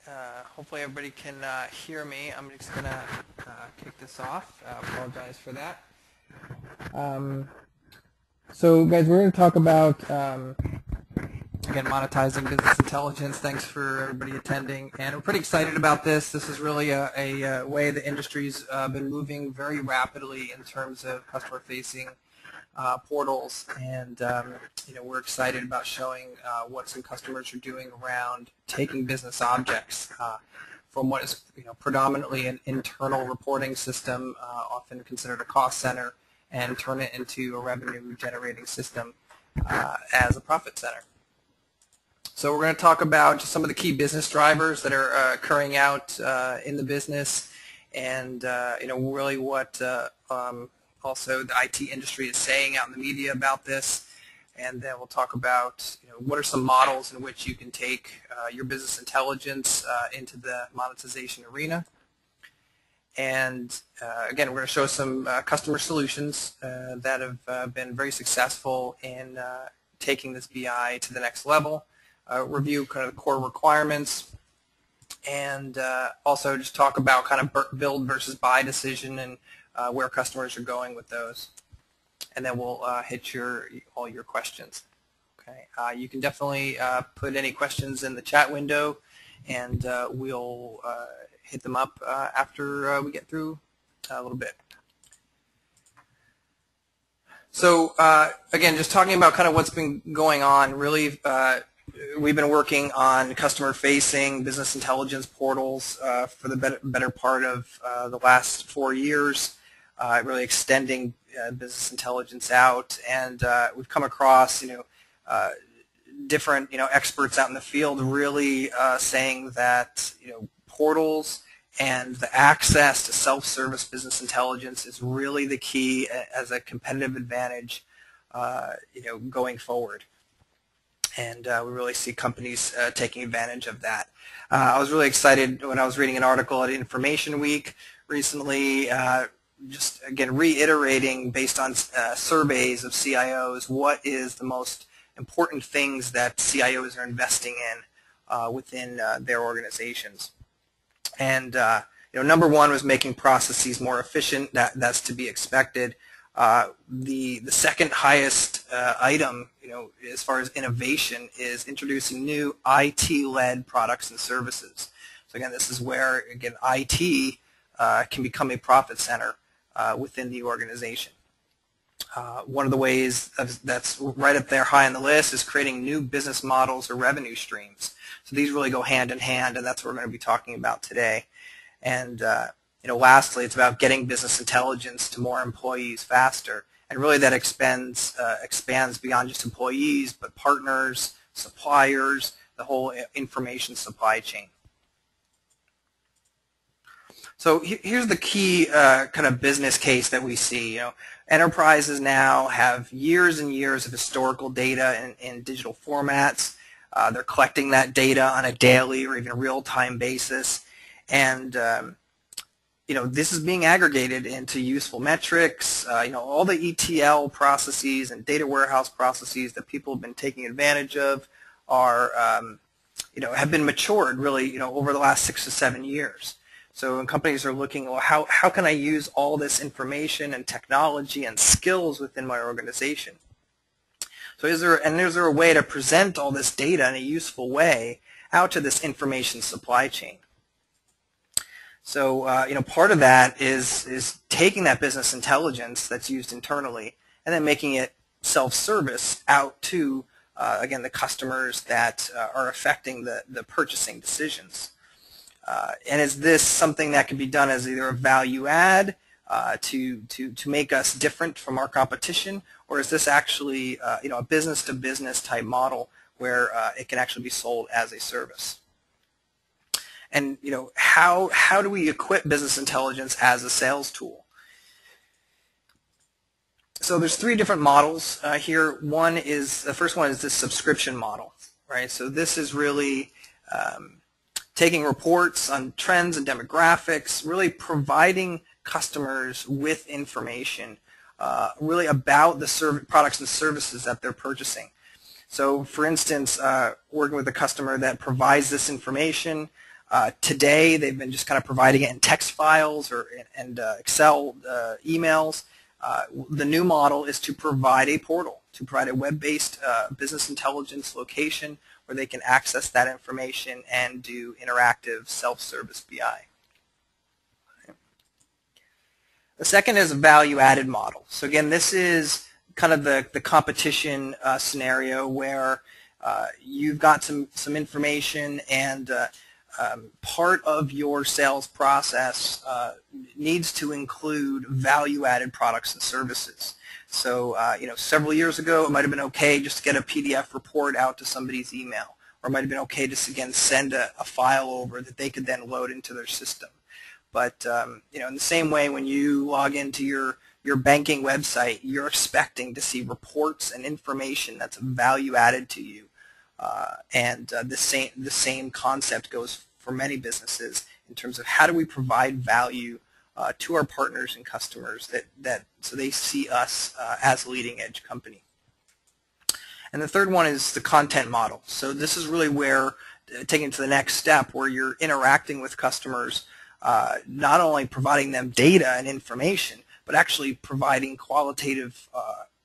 Hopefully everybody can hear me. I'm just going to kick this off. Apologize for that. So guys, we're going to talk about, again, monetizing business intelligence. Thanks for everybody attending. And we're pretty excited about this. This is really a way the industry's been moving very rapidly in terms of customer-facing portals, and we're excited about showing what some customers are doing around taking business objects from what is predominantly an internal reporting system, often considered a cost center, and turn it into a revenue-generating system as a profit center. So we're going to talk about just some of the key business drivers that are occurring out in the business, and really what also the IT industry is saying out in the media about this. And then we'll talk about what are some models in which you can take your business intelligence into the monetization arena. And again, we're going to show some customer solutions that have been very successful in taking this BI to the next level, review kind of the core requirements, and also just talk about kind of build versus buy decision and where customers are going with those. And then we'll hit all your questions. Okay, you can definitely put any questions in the chat window, and we'll hit them up after we get through a little bit. So again, just talking about kind of what's been going on, really we've been working on customer-facing business intelligence portals for the better part of the last 4 years, really extending business intelligence out, and we've come across different experts out in the field really saying that portals and the access to self-service business intelligence is really the key as a competitive advantage going forward. And we really see companies taking advantage of that. I was really excited when I was reading an article at Information Week recently, just again reiterating based on surveys of CIOs what is the most important things that CIOs are investing in within their organizations. And number one was making processes more efficient. That's to be expected. The second highest item, as far as innovation, is introducing new IT-led products and services. So again, this is where IT can become a profit center within the organization. One of the ways that's right up there high on the list is creating new business models or revenue streams. So these really go hand in hand, and that's what we're going to be talking about today. And lastly, it's about getting business intelligence to more employees faster, and really that expands beyond just employees, but partners, suppliers, the whole information supply chain. So here's the key kind of business case that we see. Enterprises now have years and years of historical data in digital formats. They're collecting that data on a daily or even real-time basis, and this is being aggregated into useful metrics. All the ETL processes and data warehouse processes that people have been taking advantage of are have been matured really over the last 6 to 7 years. So when companies are looking, well, how can I use all this information and technology and skills within my organization? So is there a way to present all this data in a useful way out to this information supply chain? So part of that is taking that business intelligence that's used internally and then making it self-service out to again the customers that are affecting the purchasing decisions. And is this something that can be done as either a value add to make us different from our competition, or is this actually a business-to-business type model where it can actually be sold as a service? And how do we equip business intelligence as a sales tool? So there's 3 different models here. The first one is this subscription model, right? So this is really taking reports on trends and demographics, really providing customers with information really about the products and services that they're purchasing. So for instance, working with a customer that provides this information, Today, they've been just kind of providing it in text files or and Excel emails. The new model is to provide a portal, to provide a web-based business intelligence location where they can access that information and do interactive self-service BI. The second is a value-added model. So again, this is kind of the competition scenario where you've got some information and part of your sales process needs to include value-added products and services. So, several years ago, it might have been okay just to get a PDF report out to somebody's email, or it might have been okay to, again, send a file over that they could then load into their system. But, in the same way, when you log into your banking website, you're expecting to see reports and information that's value added to you. The same concept goes for many businesses in terms of how do we provide value to our partners and customers so they see us as a leading edge company. And the third one is the content model. So this is really where, taking it to the next step, where you're interacting with customers, not only providing them data and information, but actually providing qualitative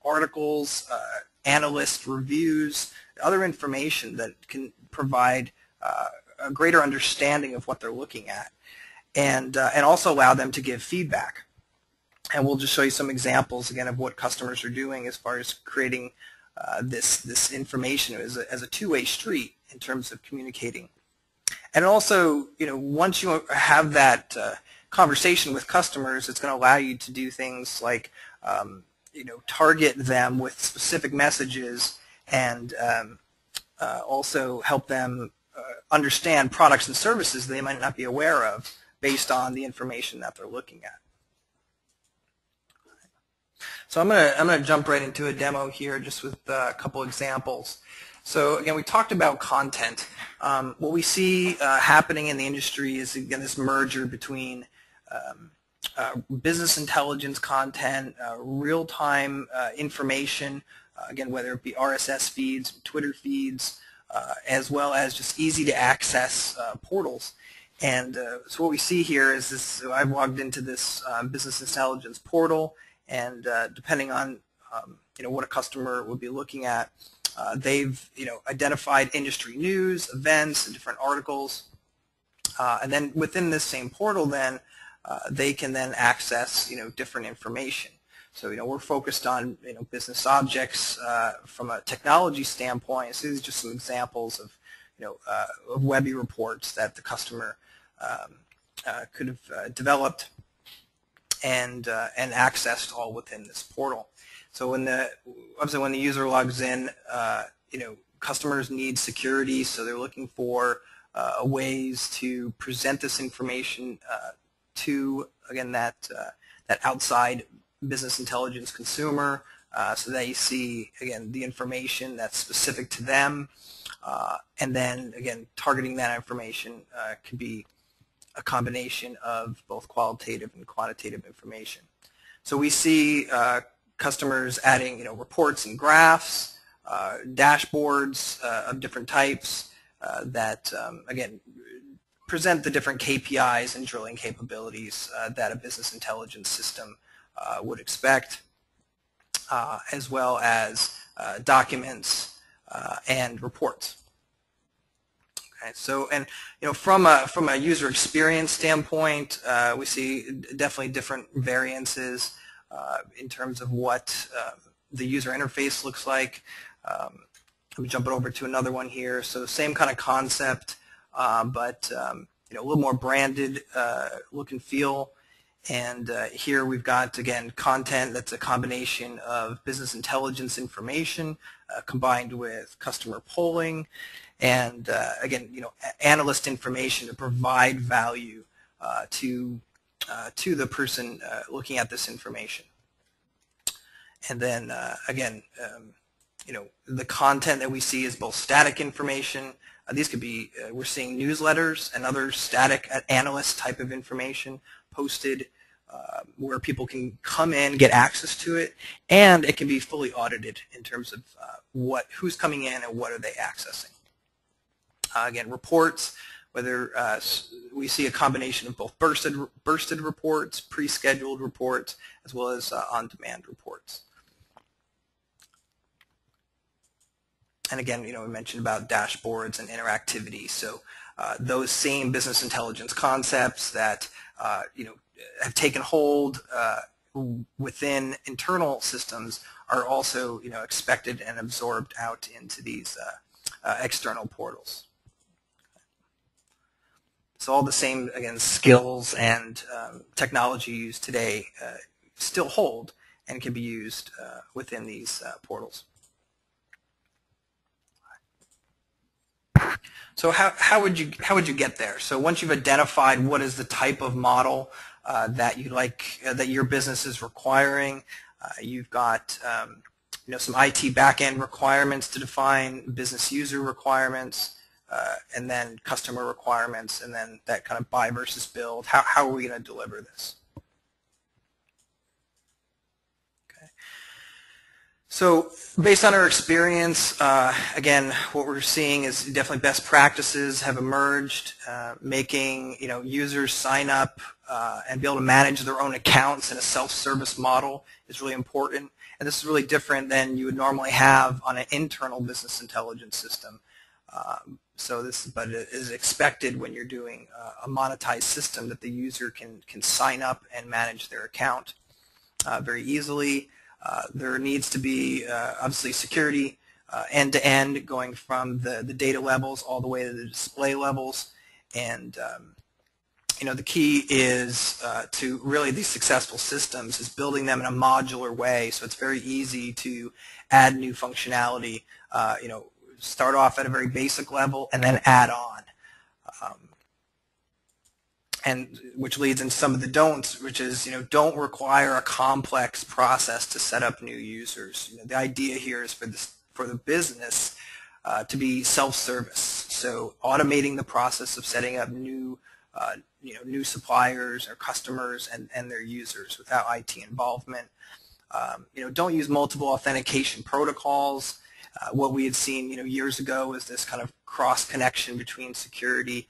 articles, analyst reviews, other information that can provide a greater understanding of what they're looking at, and also allow them to give feedback. And we'll just show you some examples again of what customers are doing as far as creating this information as a two-way street in terms of communicating. And also, once you have that conversation with customers, it's going to allow you to do things like target them with specific messages and also help them understand products and services they might not be aware of based on the information that they're looking at. So I'm gonna jump right into a demo here just with a couple examples. So again, we talked about content. What we see happening in the industry is, again, this merger between business intelligence content, real-time information, again, whether it be RSS feeds, Twitter feeds, as well as just easy-to-access portals. And so what we see here is this. So I've logged into this business intelligence portal, and depending on what a customer would be looking at, they've identified industry news, events, and different articles, and then within this same portal, then they can then access different information. So we're focused on business objects from a technology standpoint. So these are just some examples of of Webby reports that the customer could have developed and accessed all within this portal. So obviously when the user logs in, customers need security, so they're looking for ways to present this information to, again, that outside business intelligence consumer, so they see, again, the information that's specific to them, and then, again, targeting that information could be a combination of both qualitative and quantitative information. So we see customers adding reports and graphs, dashboards of different types that, again, present the different KPIs and drilling capabilities that a business intelligence system would expect, as well as documents and reports. Okay, so from a user experience standpoint, we see definitely different variances in terms of what the user interface looks like. Let me jump it over to another one here. So same kind of concept, but a little more branded look and feel. And here we've got, again, content that's a combination of business intelligence information combined with customer polling, and again, analyst information to provide value to the person looking at this information. And then again, the content that we see is both static information. These could be, we're seeing newsletters and other static analyst type of information posted where people can come in, get access to it, and it can be fully audited in terms of who's coming in and what are they accessing. Again, reports, whether we see a combination of both bursted reports, pre-scheduled reports, as well as on-demand reports. And again, we mentioned about dashboards and interactivity. So those same business intelligence concepts that have taken hold within internal systems are also expected and absorbed out into these external portals. So all the same, again, skills and technology used today still hold and can be used within these portals. So how would you get there? So once you've identified what is the type of model that you like, that your business is requiring, you've got some IT back-end requirements to define, business user requirements, and then customer requirements, and then that kind of buy versus build. How are we going to deliver this? So based on our experience, again, what we're seeing is definitely best practices have emerged, making users sign up and be able to manage their own accounts in a self-service model is really important. And this is really different than you would normally have on an internal business intelligence system. But it is expected when you're doing a monetized system that the user can sign up and manage their account very easily. There needs to be obviously security end-to-end, going from the data levels all the way to the display levels. And the key is to really these successful systems is building them in a modular way, so it's very easy to add new functionality. Start off at a very basic level and then add on. And which leads into some of the don'ts, which is don't require a complex process to set up new users. The idea here is for the business to be self-service. So automating the process of setting up new suppliers or customers and their users without IT involvement. Don't use multiple authentication protocols. What we had seen years ago is this kind of cross connection between security.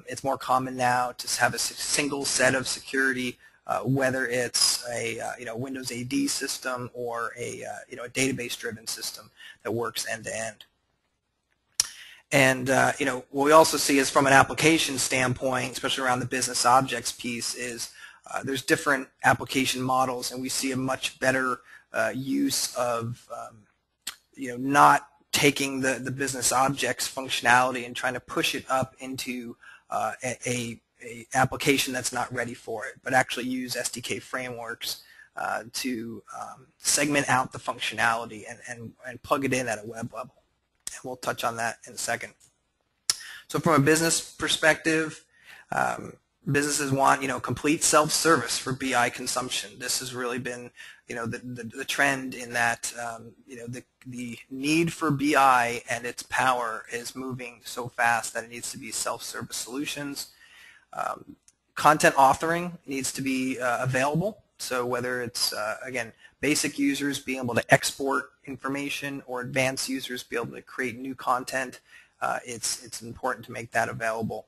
It's more common now to have a single set of security, whether it's a Windows AD system or a database-driven system that works end-to-end. And what we also see is from an application standpoint, especially around the business objects piece, is there's different application models, and we see a much better use of not taking the business objects functionality and trying to push it up into a application that's not ready for it, but actually use SDK frameworks to segment out the functionality and plug it in at a web level. And we'll touch on that in a second. So from a business perspective, businesses want complete self-service for BI consumption. This has really been the trend in that the need for BI and its power is moving so fast that it needs to be self-service solutions. Content authoring needs to be available. So whether it's again basic users being able to export information or advanced users be able to create new content, it's important to make that available.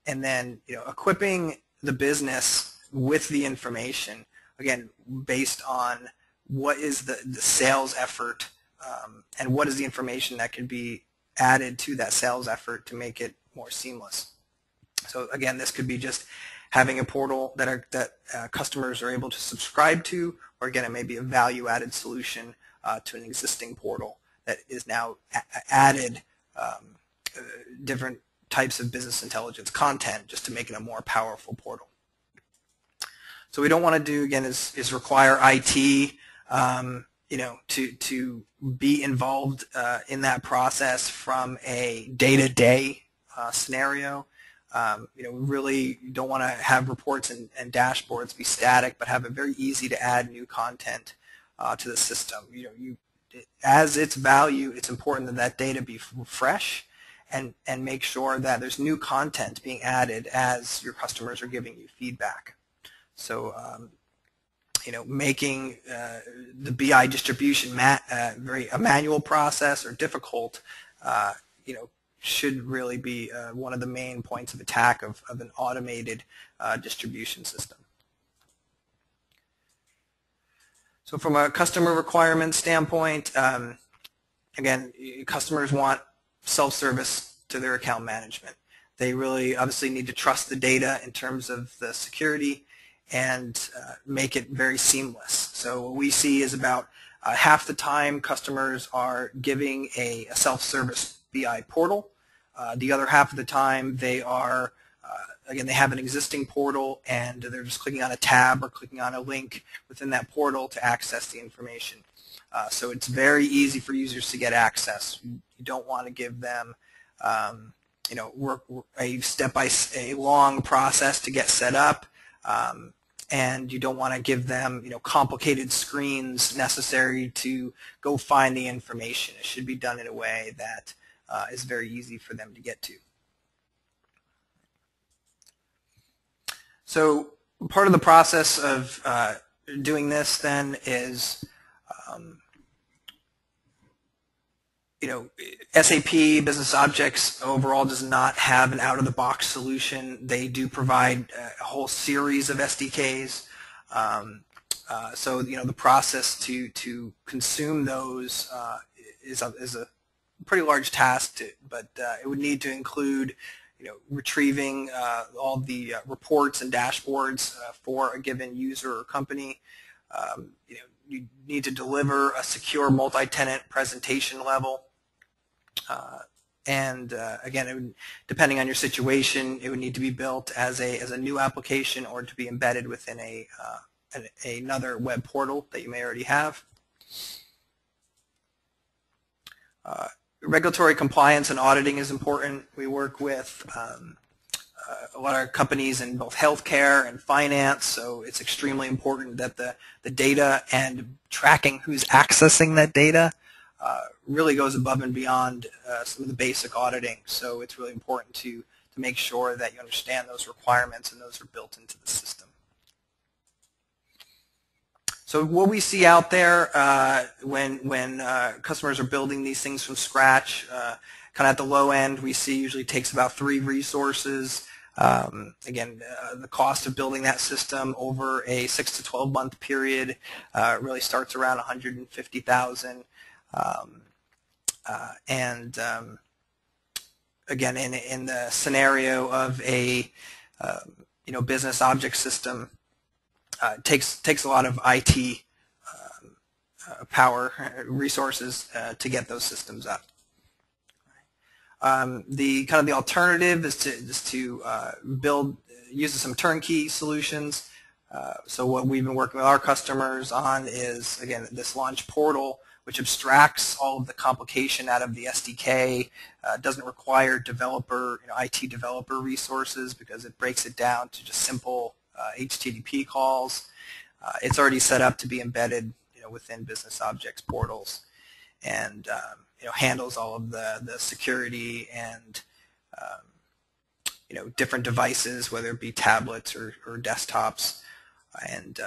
And then equipping the business with the information, again, based on what is the sales effort and what is the information that can be added to that sales effort to make it more seamless. So again, this could be just having a portal that customers are able to subscribe to, or again, it may be a value-added solution to an existing portal that is now added different types of business intelligence content just to make it a more powerful portal. So we don't want to do, again, is require IT to be involved in that process from a day-to-day scenario. We really don't want to have reports and dashboards be static, but have it very easy to add new content to the system. As its value, it's important that that data be fresh and make sure that there's new content being added as your customers are giving you feedback. So, making the BI distribution a manual process or difficult, should really be one of the main points of attack of an automated distribution system. So from a customer requirement standpoint, again, customers want self-service to their account management. They really obviously need to trust the data in terms of the security and make it very seamless. So what we see is about half the time customers are giving a self-service BI portal. The other half of the time they are, again, they have an existing portal and they're just clicking on a tab or clicking on a link within that portal to access the information. So it's very easy for users to get access. You don't want to give them you know, a long process to get set up, and you don't want to give them, you know, complicated screens necessary to go find the information. It should be done in a way that is very easy for them to get to. So part of the process of doing this then is you know, SAP Business Objects overall does not have an out-of-the-box solution. They do provide a whole series of SDKs. So you know, the process to consume those is a pretty large task, but it would need to include, you know, retrieving all the reports and dashboards for a given user or company. You know, you need to deliver a secure multi-tenant presentation level. Again, it would, depending on your situation, it would need to be built as a new application or to be embedded within another web portal that you may already have. Regulatory compliance and auditing is important. We work with a lot of companies in both healthcare and finance, so it's extremely important that the data and tracking who's accessing that data really goes above and beyond some of the basic auditing. So it's really important to make sure that you understand those requirements and those are built into the system. So what we see out there when customers are building these things from scratch, kind of at the low end, we see usually takes about 3 resources. Again, the cost of building that system over a 6 to 12 month period really starts around $150,000. Again, in the scenario of a you know, business object system, it takes a lot of IT power resources to get those systems up. The kind of the alternative is to use some turnkey solutions. So what we've been working with our customers on is, again, this launch portal, which abstracts all of the complication out of the SDK, doesn't require developer, you know, IT developer resources because it breaks it down to just simple HTTP calls. It's already set up to be embedded, you know, within business objects portals, and you know, handles all of the security and you know, different devices, whether it be tablets or desktops, and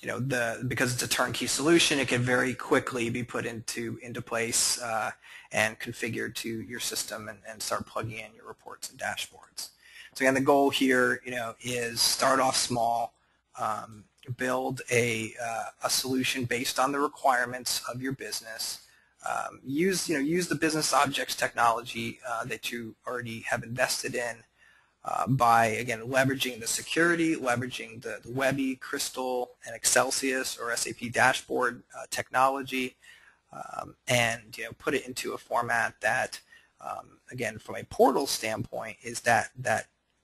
you know, because it's a turnkey solution, it can very quickly be put into place and configured to your system and start plugging in your reports and dashboards. So again, the goal here, you know, is start off small, build a solution based on the requirements of your business. Use the business objects technology that you already have invested in by, again, leveraging the security, leveraging the Webby, Crystal, and Excelsius or SAP dashboard technology, and, you know, put it into a format that, again, from a portal standpoint, is that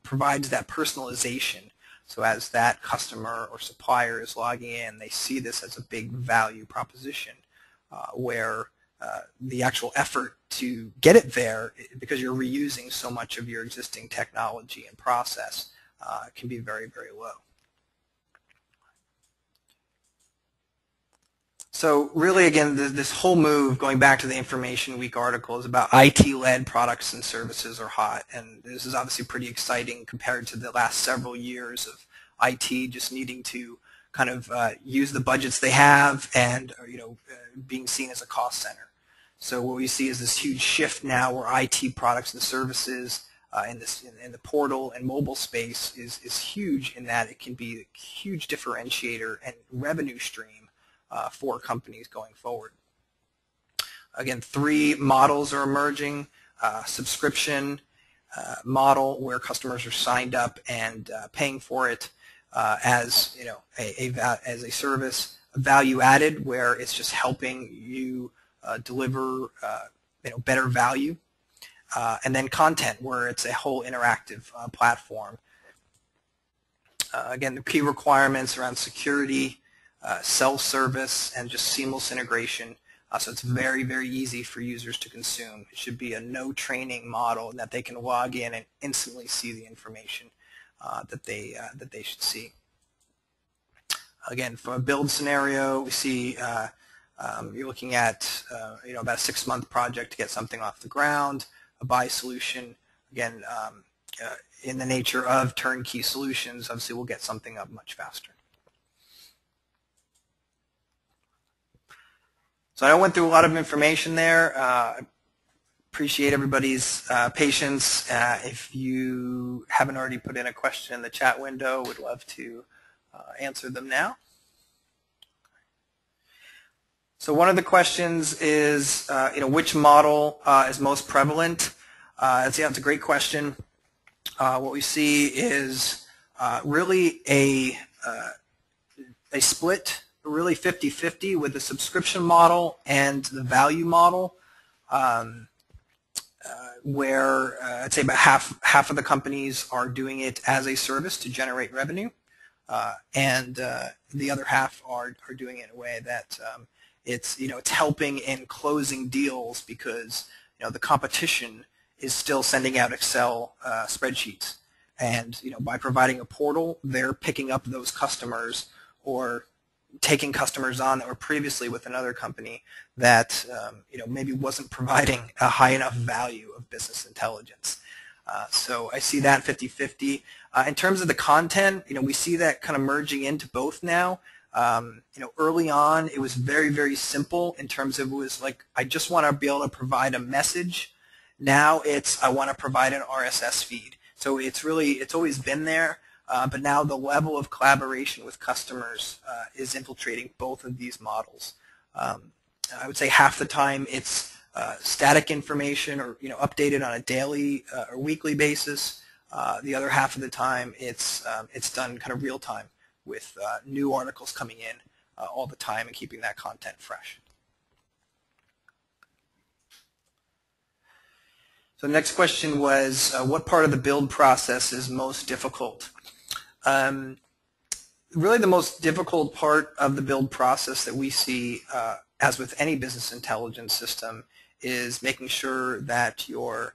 provides that personalization. So as that customer or supplier is logging in, they see this as a big value proposition where the actual effort to get it there, because you're reusing so much of your existing technology and process, can be very, very low. So really, again, this whole move, going back to the Information Week article, is about IT-led products and services are hot. And this is obviously pretty exciting compared to the last several years of IT just needing to kind of use the budgets they have and, you know, being seen as a cost center. So what we see is this huge shift now where IT products and services in the portal and mobile space is huge, in that it can be a huge differentiator and revenue stream for companies going forward. Again, 3 models are emerging: subscription model, where customers are signed up and paying for it as as a service; value added, where it's just helping you deliver better value; and then content, where it's a whole interactive platform. Again, the key requirements around security, self-service, and just seamless integration. So it's very, very easy for users to consume. It should be a no training model, and that they can log in and instantly see the information that they should see. Again, from a build scenario, we see you're looking at about a 6-month project to get something off the ground. A buy solution, again, in the nature of turnkey solutions, obviously we'll get something up much faster. So I went through a lot of information there. Appreciate everybody's patience. If you haven't already put in a question in the chat window, would love to answer them now. So one of the questions is, which model is most prevalent? It's a great question. What we see is really a split, really 50-50, with the subscription model and the value model, where I'd say about half of the companies are doing it as a service to generate revenue, and the other half are doing it in a way that it's helping in closing deals, because the competition is still sending out Excel spreadsheets, and by providing a portal, they're picking up those customers or taking customers on that were previously with another company that maybe wasn't providing a high enough value of business intelligence. So I see that 50-50. In terms of the content, we see that kind of merging into both now. Early on, it was very, very simple in terms of, it was like, I just want to be able to provide a message. Now it's, I want to provide an RSS feed. So it's always been there. But now the level of collaboration with customers is infiltrating both of these models. I would say half the time it's static information, or updated on a daily or weekly basis. The other half of the time it's done kind of real time, with new articles coming in all the time and keeping that content fresh. So the next question was, what part of the build process is most difficult? Really the most difficult part of the build process that we see, as with any business intelligence system, is making sure that you're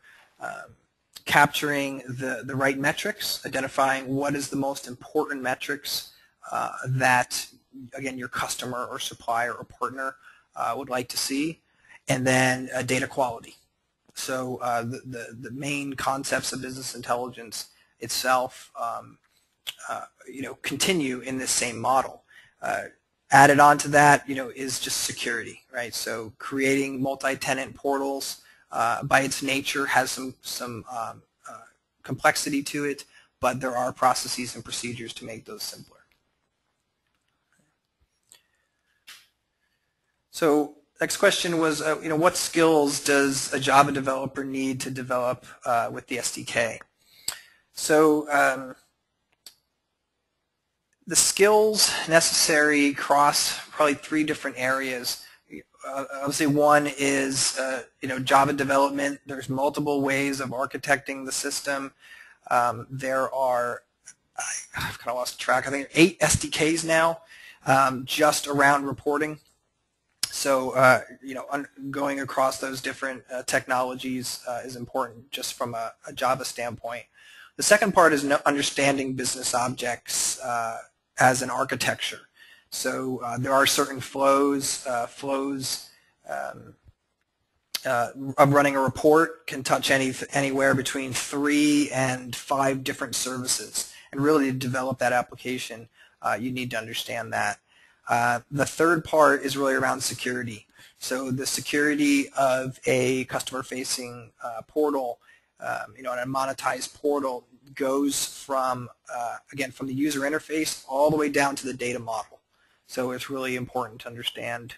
capturing the right metrics, identifying what is the most important metrics that, again, your customer or supplier or partner would like to see, and then data quality. So the main concepts of business intelligence itself continue in this same model. Added on to that, is just security, right? So creating multi-tenant portals, by its nature, has some complexity to it, but there are processes and procedures to make those simpler. So next question was, what skills does a Java developer need to develop with the SDK? So the skills necessary cross probably 3 different areas. Obviously, one is Java development. There's multiple ways of architecting the system. There are, I've kind of lost track, I think 8 SDKs now, just around reporting. So going across those different technologies is important, just from a Java standpoint. The second part is understanding business objects as an architecture. So there are certain flows of running a report can touch anywhere between 3 and 5 different services, and really to develop that application, you need to understand that. The third part is really around security. So the security of a customer-facing portal, and a monetized portal goes from, again, from the user interface all the way down to the data model. So it's really important to understand,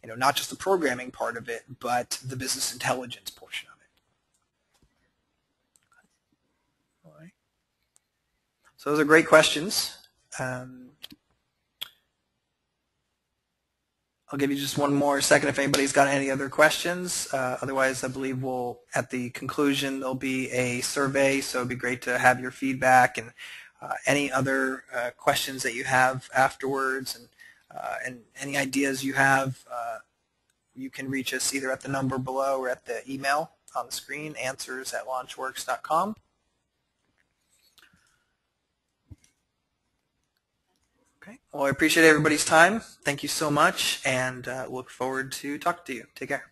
not just the programming part of it, but the business intelligence portion of it. All right. So those are great questions. I'll give you just one more second if anybody's got any other questions. Otherwise, I believe at the conclusion, there'll be a survey, so it'd be great to have your feedback and any other questions that you have afterwards, and any ideas you have. You can reach us either at the number below or at the email on the screen, answers@launchworks.com. Okay. Well, I appreciate everybody's time. Thank you so much, and look forward to talking to you. Take care.